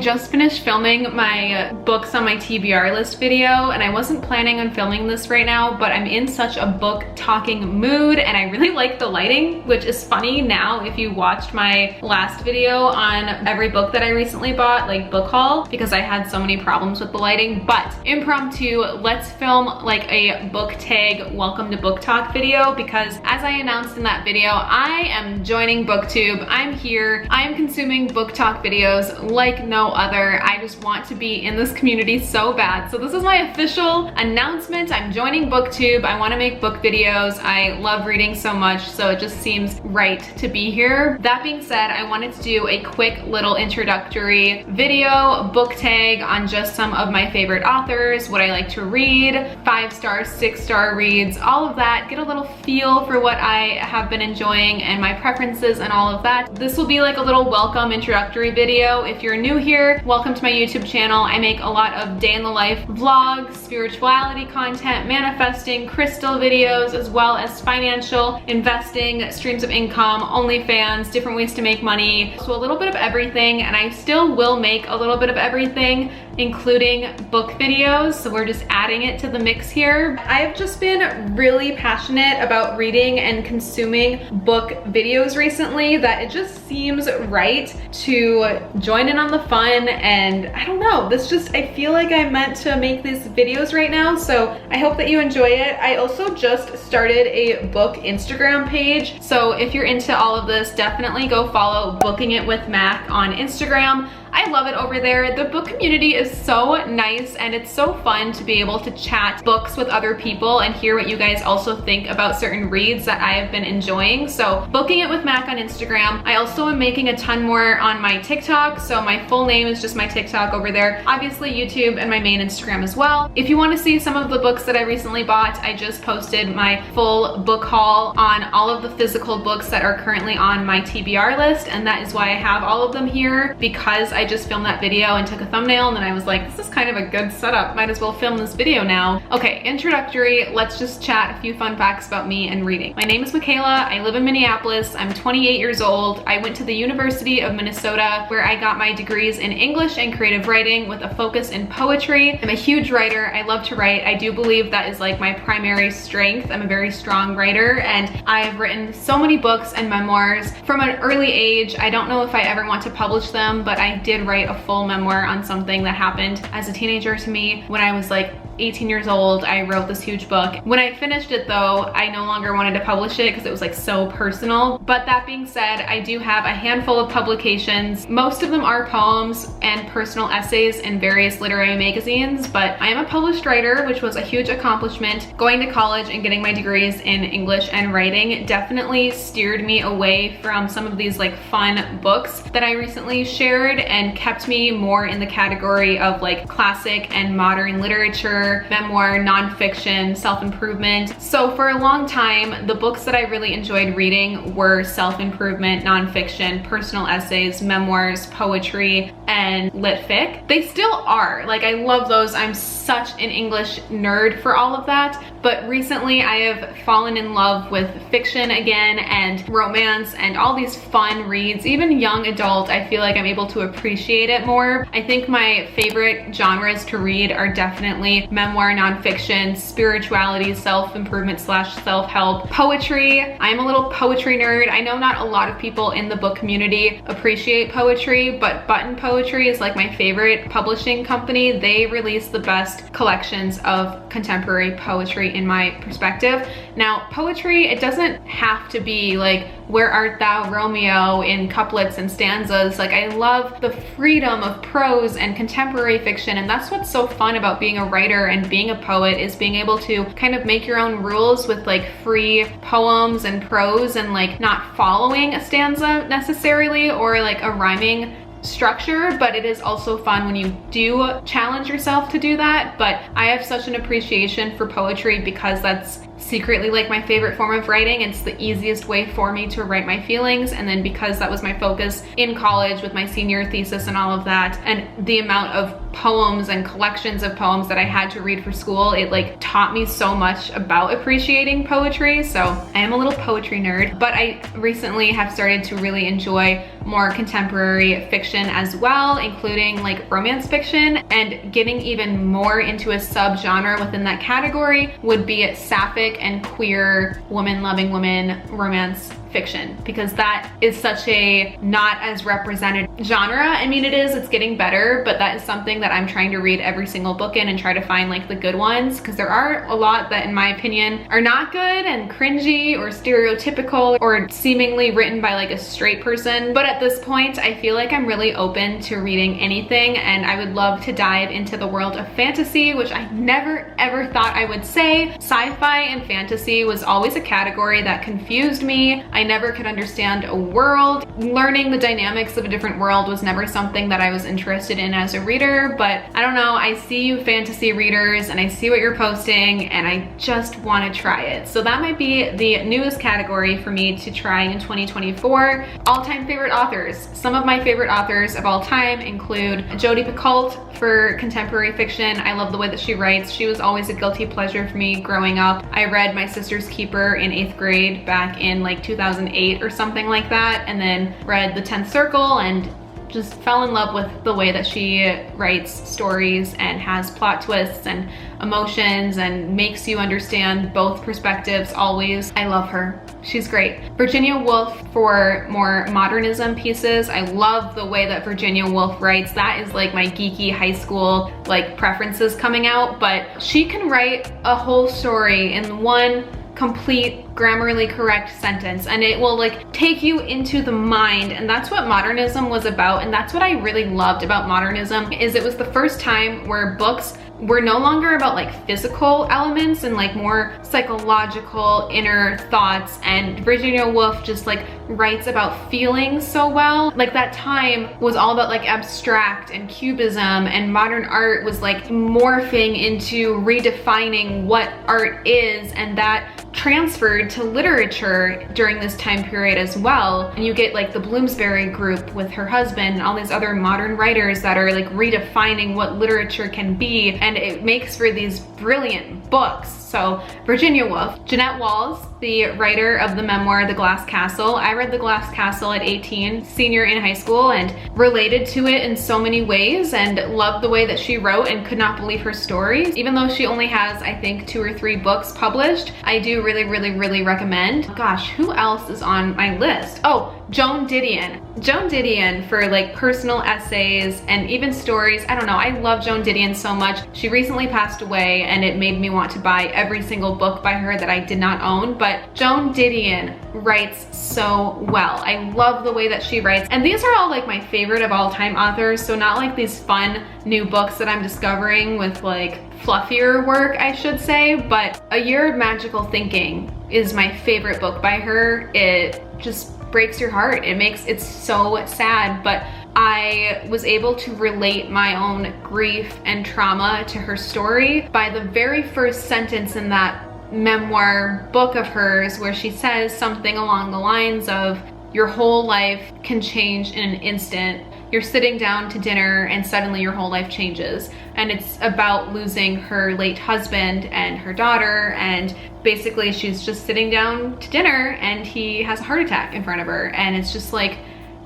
just finished filming my books on my TBR list video, and I wasn't planning on filming this right now, but I'm in such a book talking mood and I really like the lighting, which is funny now if you watched my last video on every book that I recently bought, like book haul, because I had so many problems with the lighting. But impromptu, let's film like a book tag welcome to book talk video, because as I announced in that video, I am joining BookTube. I'm here. I am consuming book talk videos like no other. I just want to be in this community so bad. So this is my official announcement. I'm joining BookTube. I want to make book videos. I love reading so much, so it just seems right to be here. That being said, I wanted to do a quick little introductory video, book tag on just some of my favorite authors, what I like to read, 5-star, 6-star reads, all of that. Get a little feel for what I have been enjoying and my preferences and all of that. This will be like a little welcome introductory video. If you're new here, welcome to my YouTube channel. I make a lot of day in the life vlogs, spirituality content, manifesting, crystal videos, as well as financial, investing, streams of income, OnlyFans, different ways to make money. So a little bit of everything, and I still will make a little bit of everything, including book videos. So we're just adding it to the mix here. I've just been really passionate about reading and consuming book videos recently that it just seems right to join in on the fun. And I don't know, I feel like I'm meant to make these videos right now. So I hope that you enjoy it. I also just started a book Instagram page. So if you're into all of this, definitely go follow Booking It with Mac on Instagram. I love it over there. The book community is so nice and it's so fun to be able to chat books with other people and hear what you guys also think about certain reads that I have been enjoying. So Booking It with Mac on Instagram. I also am making a ton more on my TikTok. So my full name is just my TikTok over there. Obviously YouTube and my main Instagram as well. If you want to see some of the books that I recently bought, I just posted my full book haul on all of the physical books that are currently on my TBR list. And that is why I have all of them here, because I just filmed that video and took a thumbnail, and then I was like, this is kind of a good setup. Might as well film this video now. Okay, introductory. Let's just chat a few fun facts about me and reading. My name is Makayla. I live in Minneapolis. I'm 28 years old. I went to the University of Minnesota, where I got my degrees in English and creative writing with a focus in poetry. I'm a huge writer. I love to write. I do believe that is like my primary strength. I'm a very strong writer, and I've written so many books and memoirs from an early age. I don't know if I ever want to publish them, but I did write a full memoir on something that happened as a teenager to me when I was like 18 years old. I wrote this huge book. When I finished it though, I no longer wanted to publish it because it was like so personal. But that being said, I do have a handful of publications. Most of them are poems and personal essays in various literary magazines, but I am a published writer, which was a huge accomplishment. Going to college and getting my degrees in English and writing definitely steered me away from some of these like fun books that I recently shared and kept me more in the category of like classic and modern literature, memoir, nonfiction, self-improvement. So for a long time, the books that I really enjoyed reading were self-improvement, nonfiction, personal essays, memoirs, poetry, and lit fic. They still are. Like, I love those. I'm such an English nerd for all of that. But recently I have fallen in love with fiction again, and romance, and all these fun reads. Even young adult, I feel like I'm able to appreciate it more. I think my favorite genres to read are definitely memoir, nonfiction, spirituality, self-improvement / self-help, poetry. I'm a little poetry nerd. I know not a lot of people in the book community appreciate poetry, but Button Poetry is like my favorite publishing company. They release the best collections of contemporary poetry in my perspective. Now, poetry, it doesn't have to be like "Where art thou, Romeo" in couplets and stanzas. Like, I love the freedom of prose and contemporary fiction, and that's what's so fun about being a writer and being a poet, is being able to kind of make your own rules with like free poems and prose, and like not following a stanza necessarily or like a rhyming structure. But it is also fun when you do challenge yourself to do that. But I have such an appreciation for poetry because that's secretly like my favorite form of writing. It's the easiest way for me to write my feelings, and then because that was my focus in college with my senior thesis and all of that, and the amount of poems and collections of poems that I had to read for school, it like taught me so much about appreciating poetry. So I am a little poetry nerd, but I recently have started to really enjoy more contemporary fiction as well, including like romance fiction, and getting even more into a subgenre within that category would be sapphic and queer woman-loving woman romance fiction, because that is such a not as represented genre. I mean, it's getting better, but that is something that I'm trying to read every single book in and try to find like the good ones, because there are a lot that in my opinion are not good and cringy or stereotypical or seemingly written by like a straight person. But at this point, I feel like I'm really open to reading anything, and I would love to dive into the world of fantasy, which I never ever thought I would say. Sci-fi and fantasy was always a category that confused me. I never could understand a world. Learning the dynamics of a different world was never something that I was interested in as a reader, but I don't know, I see you fantasy readers and I see what you're posting and I just want to try it. So that might be the newest category for me to try in 2024. All-time favorite authors. Some of my favorite authors of all time include Jodi Picoult for contemporary fiction. I love the way that she writes. She was always a guilty pleasure for me growing up. I read My Sister's Keeper in 8th grade back in like 2008 or something like that, and then read The 10th Circle and just fell in love with the way that she writes stories and has plot twists and emotions and makes you understand both perspectives always. I love her. She's great. Virginia Woolf for more modernism pieces. I love the way that Virginia Woolf writes. That is like my geeky high school like preferences coming out, but she can write a whole story in one complete grammarly correct sentence, and it will like take you into the mind, and that's what modernism was about. And that's what I really loved about modernism, is it was the first time where books were no longer about like physical elements and like more psychological inner thoughts, and Virginia Woolf just like writes about feelings so well. Like that time was all about like abstract and cubism, and modern art was like morphing into redefining what art is, and that transferred to literature during this time period as well. And you get like the Bloomsbury group with her husband and all these other modern writers that are like redefining what literature can be, and it makes for these brilliant books. So Virginia Woolf. Jeanette Walls, the writer of the memoir The Glass Castle. I read The Glass Castle at 18, senior in high school, and related to it in so many ways and loved the way that she wrote and could not believe her stories. Even though she only has, I think, 2 or 3 books published, I do really recommend. Gosh, who else is on my list? Oh, Joan Didion. Joan Didion for like personal essays and even stories. I don't know, I love Joan Didion so much. She recently passed away and it made me want to buy every single book by her that I did not own, but Joan Didion writes so well. I love the way that she writes, and these are all like my favorite of all time authors, so not like these fun new books that I'm discovering with like fluffier work, I should say, but A Year of Magical Thinking is my favorite book by her. It just breaks your heart. It's so sad, but I was able to relate my own grief and trauma to her story by the very first sentence in that memoir book of hers, where she says something along the lines of, your whole life can change in an instant. You're sitting down to dinner and suddenly your whole life changes. And it's about losing her late husband and her daughter, and basically she's just sitting down to dinner and he has a heart attack in front of her. And it's just like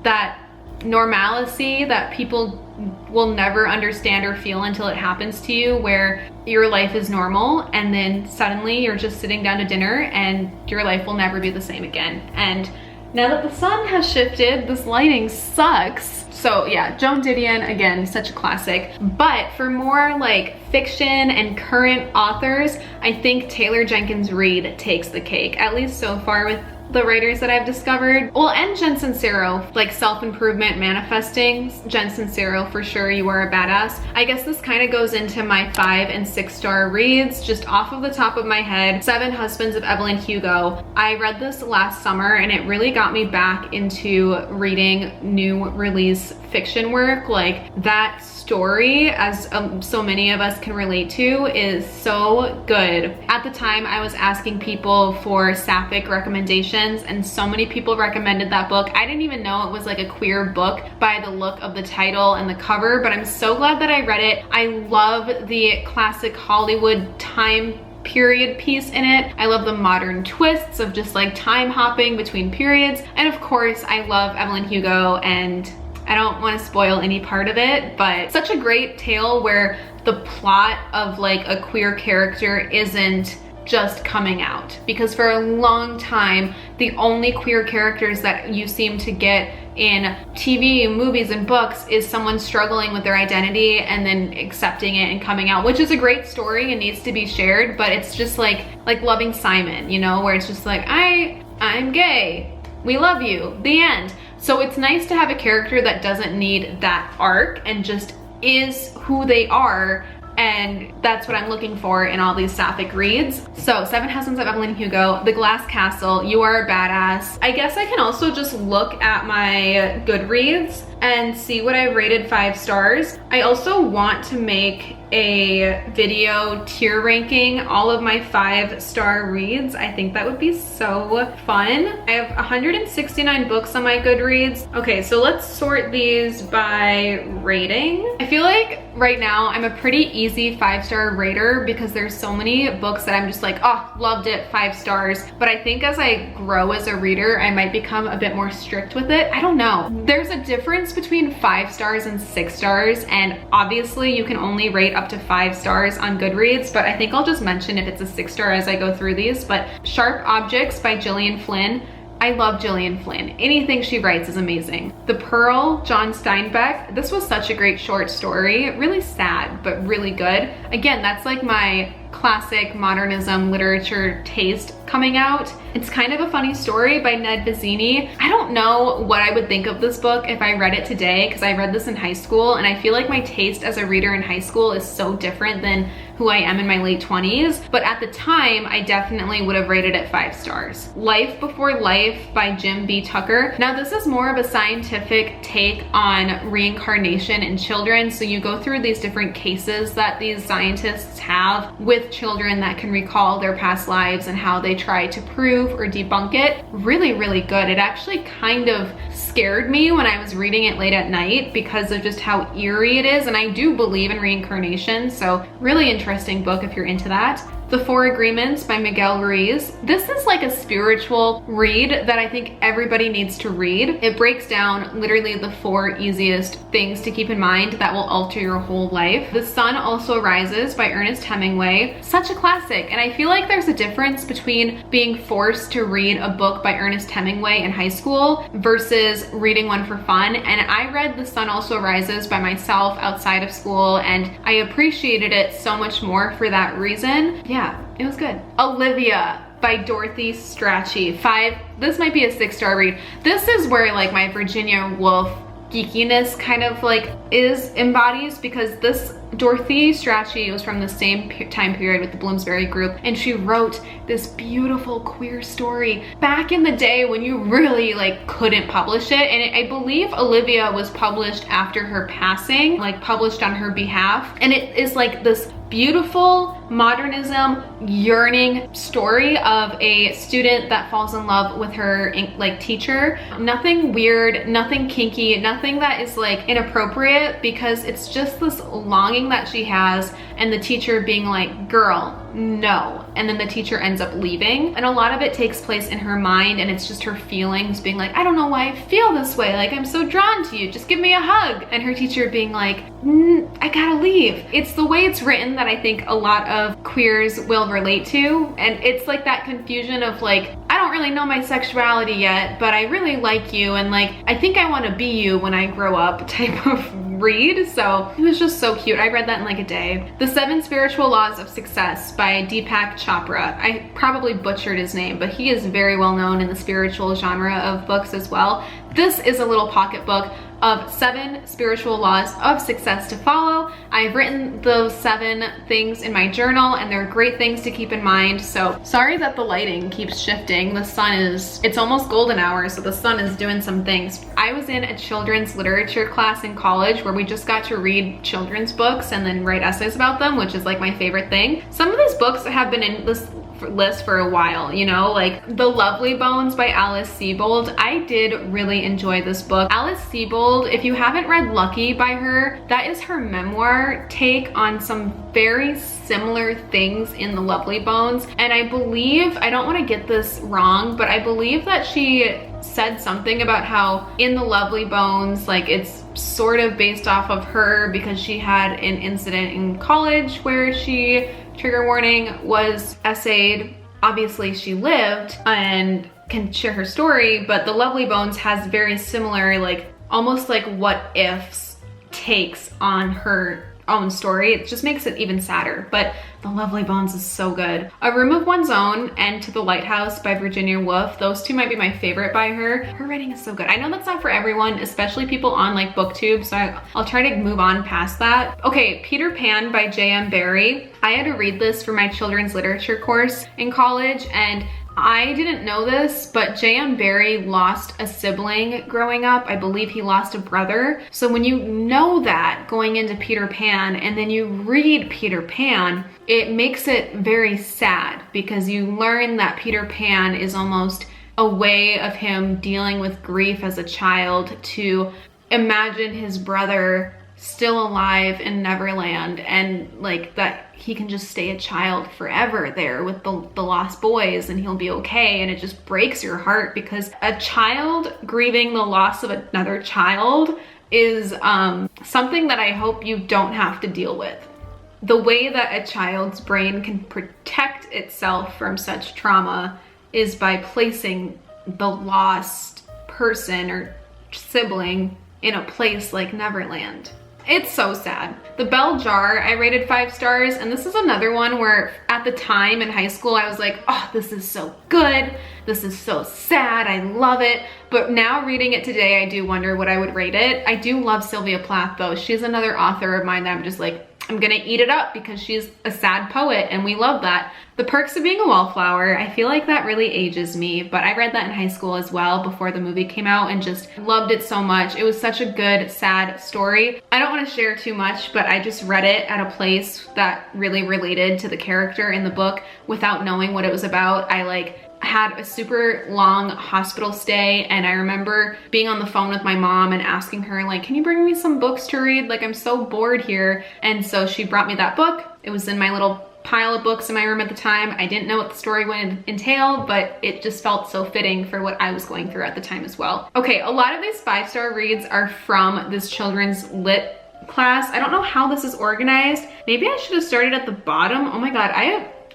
that normalcy that people will never understand or feel until it happens to you, where your life is normal and then suddenly you're just sitting down to dinner and your life will never be the same again. And now that the sun has shifted, this lighting sucks. So yeah, Joan Didion, again, such a classic. But for more like fiction and current authors, I think Taylor Jenkins Reid takes the cake, at least so far with the writers that I've discovered. Well, and Jen Sincero, like self-improvement manifesting. Jen Sincero, for sure, you are a badass. I guess this kind of goes into my 5 and 6 star reads, just off of the top of my head. 7 Husbands of Evelyn Hugo. I read this last summer and it really got me back into reading new release science fiction work, like that story, as so many of us can relate to, is so good. At the time, I was asking people for sapphic recommendations, and so many people recommended that book. I didn't even know it was like a queer book by the look of the title and the cover, but I'm so glad that I read it. I love the classic Hollywood time period piece in it. I love the modern twists of just like time hopping between periods. And of course, I love Evelyn Hugo, and I don't want to spoil any part of it, but such a great tale where the plot of like a queer character isn't just coming out. Because for a long time, the only queer characters that you seem to get in TV, movies, and books is someone struggling with their identity and then accepting it and coming out, which is a great story and needs to be shared, but it's just like Loving Simon, you know, where it's just like, I'm gay, we love you, the end. So it's nice to have a character that doesn't need that arc and just is who they are, and that's what I'm looking for in all these sapphic reads. So 7 Husbands of Evelyn Hugo, The Glass Castle, You Are a Badass. I guess I can also just look at my Goodreads and see what I've rated 5 stars. I also want to make a video tier ranking all of my 5-star reads. I think that would be so fun. I have 169 books on my Goodreads. Okay, so let's sort these by rating. I feel like right now I'm a pretty easy 5-star rater because there's so many books that I'm just like, oh, loved it, 5 stars. But I think as I grow as a reader, I might become a bit more strict with it. I don't know. There's a difference between 5 stars and 6 stars, and obviously you can only rate up to 5 stars on Goodreads, but I think I'll just mention if it's a 6 star as I go through these. But Sharp Objects by Gillian Flynn. I love Gillian Flynn. Anything she writes is amazing. The Pearl, John Steinbeck. This was such a great short story. Really sad, but really good. Again, that's like my classic modernism literature taste coming out. It's kind of a funny story by Ned Vizzini. I don't know what I would think of this book if I read it today, because I read this in high school, and I feel like my taste as a reader in high school is so different than who I am in my late 20s. But at the time, I definitely would have rated it 5 stars. Life Before Life by Jim B. Tucker. Now this is more of a scientific take on reincarnation in children. So you go through these different cases that these scientists have with children that can recall their past lives and how they try to prove or debunk it. Really, really good. It actually kind of scared me when I was reading it late at night because of just how eerie it is. And I do believe in reincarnation, so really interesting book if you're into that. The Four Agreements by Miguel Ruiz. This is like a spiritual read that I think everybody needs to read. It breaks down literally the 4 easiest things to keep in mind that will alter your whole life. The Sun Also Rises by Ernest Hemingway. Such a classic, and I feel like there's a difference between being forced to read a book by Ernest Hemingway in high school versus reading one for fun. And I read The Sun Also Rises by myself outside of school, and I appreciated it so much more for that reason. Yeah, it was good. Olivia by Dorothy Strachey. 5, this might be a 6-star read. This is where like my Virginia Woolf geekiness kind of like embodies, because this Dorothy Strachey was from the same time period with the Bloomsbury Group, and she wrote this beautiful queer story back in the day when you really like couldn't publish it. And I believe Olivia was published after her passing, like published on her behalf. And it is like this beautiful modernism yearning story of a student that falls in love with her like teacher. Nothing weird, nothing kinky, nothing that is like inappropriate, because it's just this longing that she has, and the teacher being like, girl, no. And then the teacher ends up leaving, and a lot of it takes place in her mind, and it's just her feelings being like, I don't know why I feel this way, like I'm so drawn to you, just give me a hug. And her teacher being like, I gotta leave. It's the way it's written that I think a lot of queers will relate to, and it's like that confusion of like, I don't really know my sexuality yet, but I really like you, and like I think I want to be you when I grow up type of read. So it was just so cute. I read that in like a day. The 7 Spiritual Laws of Success by Deepak Chopra. I probably butchered his name, but he is very well known in the spiritual genre of books as well. This is a little pocket book. of 7 spiritual laws of success to follow. I've written those 7 things in my journal and they're great things to keep in mind. So sorry that the lighting keeps shifting. The sun is, it's almost golden hour, so the sun is doing some things. I was in a children's literature class in college where we just got to read children's books and then write essays about them, which is like my favorite thing. Some of these books have been in this list for a while, you know, like The Lovely Bones by Alice Sebold. I did really enjoy this book. Alice Sebold, if you haven't read Lucky by her, that is her memoir take on some very similar things in The Lovely Bones. And I believe, I don't want to get this wrong, but I believe that she said something about how in The Lovely Bones, like it's sort of based off of her because she had an incident in college where she, trigger warning, was essayed. Obviously she lived and can share her story, but The Lovely Bones has very similar, like almost like what ifs takes on her own story. It just makes it even sadder, but The Lovely Bones is so good. A Room of One's Own and To the Lighthouse by Virginia Woolf. Those two might be my favorite by her. Her writing is so good. I know that's not for everyone, especially people on like BookTube, so I'll try to move on past that. Okay, Peter Pan by J.M. Barrie. I had to read this for my children's literature course in college, and I didn't know this, but J.M. Barrie lost a sibling growing up. I believe he lost a brother. So when you know that going into Peter Pan and then you read Peter Pan, it makes it very sad because you learn that Peter Pan is almost a way of him dealing with grief as a child, to imagine his brother still alive in Neverland and like that he can just stay a child forever there with the lost boys and he'll be okay. And it just breaks your heart because a child grieving the loss of another child is something that I hope you don't have to deal with. The way that a child's brain can protect itself from such trauma is by placing the lost person or sibling in a place like Neverland. It's so sad. The Bell Jar, I rated 5 stars, and this is another one where at the time in high school I was like, oh, this is so good. This is so sad. I love it. But now reading it today, I do wonder what I would rate it. I do love Sylvia Plath though. She's another author of mine that I'm just like, I'm gonna eat it up because she's a sad poet and we love that. The Perks of Being a Wallflower, I feel like that really ages me, but I read that in high school as well before the movie came out and just loved it so much. It was such a good, sad story. I don't want to share too much, but I just read it at a place that really related to the character in the book without knowing what it was about. I like had a super long hospital stay and I remember being on the phone with my mom and asking her like, can you bring me some books to read? Like I'm so bored here. And so she brought me that book. It was in my little pile of books in my room at the time. I didn't know what the story would entail, but it just felt so fitting for what I was going through at the time as well. Okay, a lot of these 5-star reads are from this children's lit class. I don't know how this is organized. Maybe I should have started at the bottom. Oh my God,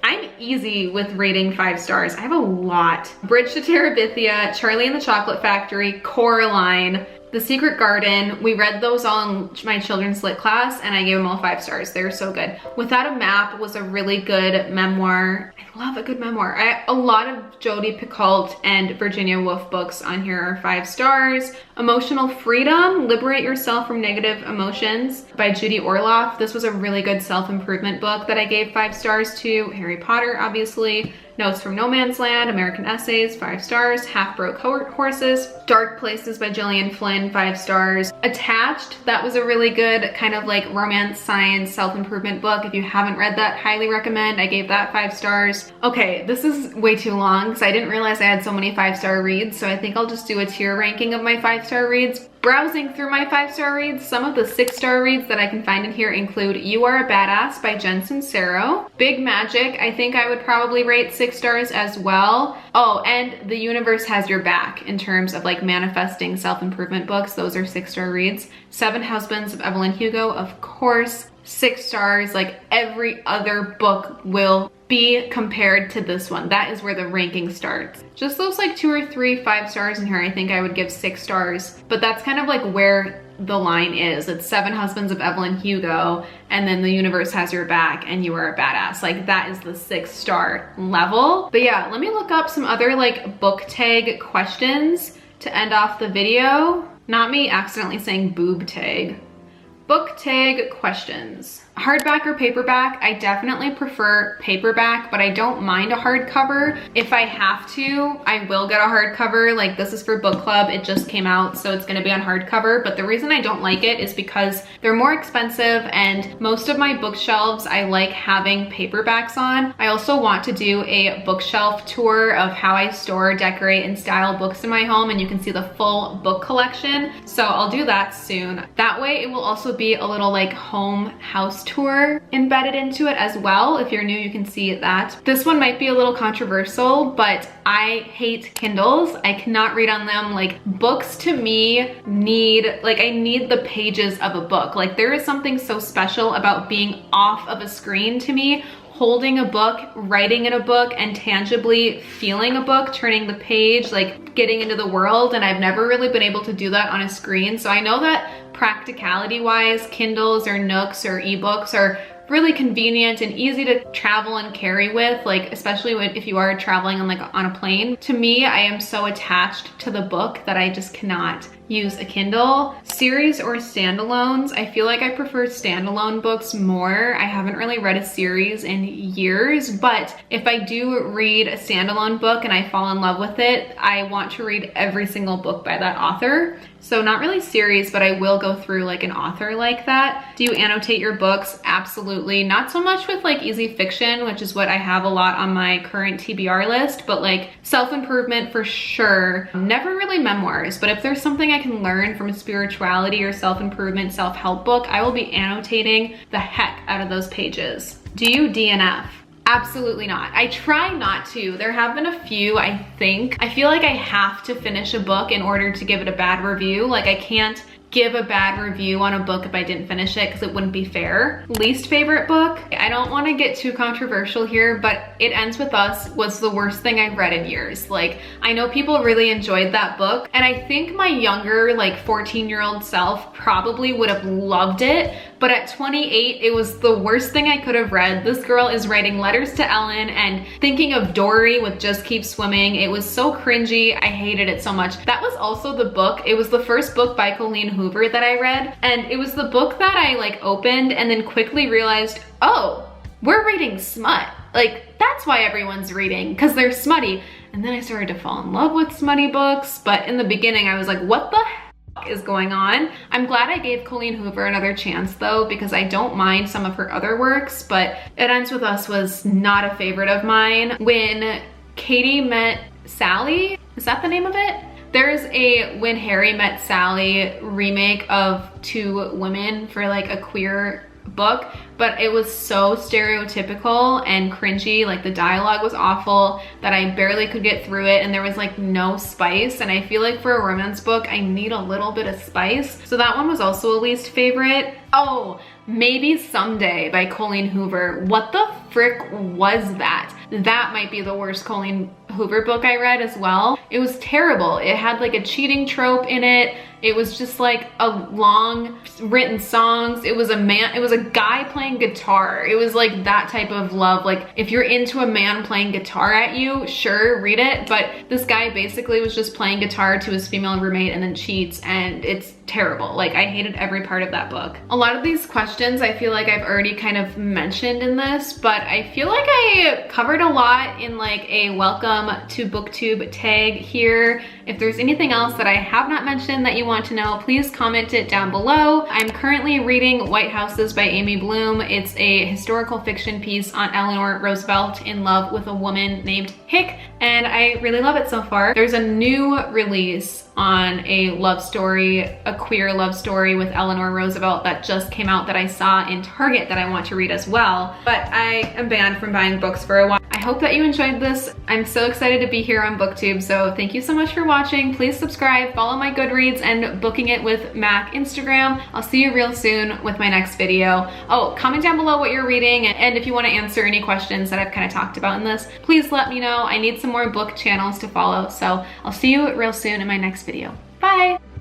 I'm easy with rating 5 stars. I have a lot. Bridge to Terabithia, Charlie and the Chocolate Factory, Coraline, The Secret Garden. We read those all in my children's lit class and I gave them all 5 stars. They were so good. Without a Map was a really good memoir. I love a good memoir. A lot of Jodi Picoult and Virginia Woolf books on here are 5 stars. Emotional Freedom, Liberate Yourself from Negative Emotions by Judy Orloff. This was a really good self-improvement book that I gave 5 stars to. Harry Potter, obviously. Notes from No Man's Land, American Essays, 5 stars. Half Broke Horses. Dark Places by Gillian Flynn, 5 stars. Attached, that was a really good kind of like romance, science, self-improvement book. If you haven't read that, highly recommend. I gave that 5 stars. Okay, this is way too long because I didn't realize I had so many 5-star reads, so I think I'll just do a tier ranking of my 5-star reads. Browsing through my 5-star reads, some of the 6-star reads that I can find in here include You Are a Badass by Jen Sincero. Big Magic, I think I would probably rate 6 stars as well. Oh, and The Universe Has Your Back in terms of like manifesting self-improvement books. Those are 6-star reads. 7 Husbands of Evelyn Hugo, of course, 6 stars. Like every other book will be compared to this one. That is where the ranking starts. Just those like 2 or 3 5 stars in here, I think I would give 6 stars, but that's kind of like where the line is. It's 7 Husbands of Evelyn Hugo, and then The Universe Has Your Back, and You Are a Badass. Like that is the 6-star level. But yeah, let me look up some other like book tag questions to end off the video. Not me accidentally saying boob tag. Book tag questions. Hardback or paperback? I definitely prefer paperback, but I don't mind a hardcover. If I have to, I will get a hardcover. Like, this is for book club. It just came out, so it's gonna be on hardcover. But the reason I don't like it is because they're more expensive, and most of my bookshelves I like having paperbacks on. I also want to do a bookshelf tour of how I store, decorate, and style books in my home, and you can see the full book collection. So I'll do that soon. That way it will also be a little like home house tour embedded into it as well. If you're new, you can see that. This one might be a little controversial, but I hate Kindles. I cannot read on them. Like, books to me need, like, I need the pages of a book. Like, there is something so special about being off of a screen to me, holding a book, writing in a book, and tangibly feeling a book, turning the page, like getting into the world. And I've never really been able to do that on a screen. So I know that practicality wise, Kindles or Nooks or ebooks are really convenient and easy to travel and carry with, like especially if you are traveling on a plane. To me, I am so attached to the book that I just cannot use a Kindle. Series or standalones? I feel like I prefer standalone books more. I haven't really read a series in years, but if I do read a standalone book and I fall in love with it, I want to read every single book by that author. So not really series, but I will go through like an author like that. Do you annotate your books? Absolutely. Not so much with like easy fiction, which is what I have a lot on my current TBR list, but like self-improvement for sure. Never really memoirs, but if there's something I can learn from a spirituality or self-improvement, self-help book, I will be annotating the heck out of those pages. Do you DNF? Absolutely not. I try not to. There have been a few, I think. I feel like I have to finish a book in order to give it a bad review. Like, I can't give a bad review on a book if I didn't finish it because it wouldn't be fair. Least favorite book? I don't want to get too controversial here, but It Ends With Us was the worst thing I've read in years. Like, I know people really enjoyed that book, and I think my younger, like 14-year-old self probably would have loved it, but at 28, it was the worst thing I could have read. This girl is writing letters to Ellen and thinking of Dory with Just Keep Swimming. It was so cringy. I hated it so much. That was also the book. It was the first book by Colleen Hoover that I read, and it was the book that I like opened and then quickly realized, oh, we're reading smut. Like, that's why everyone's reading, because they're smutty. And then I started to fall in love with smutty books, but in the beginning I was like, what the heck is going on? I'm glad I gave Colleen Hoover another chance though, because I don't mind some of her other works, but It Ends With Us was not a favorite of mine. When Katie Met Sally, is that the name of it? There's a When Harry Met Sally remake of Two Women for like a queer book, but it was so stereotypical and cringy. Like, the dialogue was awful that I barely could get through it, and there was like no spice, and I feel like for a romance book I need a little bit of spice. So that one was also a least favorite. Oh, Maybe Someday by Colleen Hoover. What the frick was that? That might be the worst Colleen Hoover book I read as well. It was terrible. It had like a cheating trope in it. It was just like a long written songs. It was a guy playing guitar. It was like that type of love. Like, if you're into a man playing guitar at you, sure, read it. But this guy basically was just playing guitar to his female roommate and then cheats, and it's terrible. Like, I hated every part of that book. A lot of these questions I feel like I've already kind of mentioned in this, but I feel like I covered a lot in like a welcome to booktube tag here. If there's anything else that I have not mentioned that you want to know, please comment it down below. I'm currently reading White Houses by Amy Bloom. It's a historical fiction piece on Eleanor Roosevelt in love with a woman named Hick, and I really love it so far. There's a new release on a love story, a queer love story with Eleanor Roosevelt that just came out that I saw in Target that I want to read as well, but I am banned from buying books for a while. I hope that you enjoyed this. I'm so excited to be here on BookTube, so thank you so much for watching. Please subscribe, follow my Goodreads and Booking It with Mac Instagram. I'll see you real soon with my next video. Oh, comment down below what you're reading, and if you want to answer any questions that I've kind of talked about in this, please let me know. I need some more book channels to follow, so I'll see you real soon in my next video. Bye!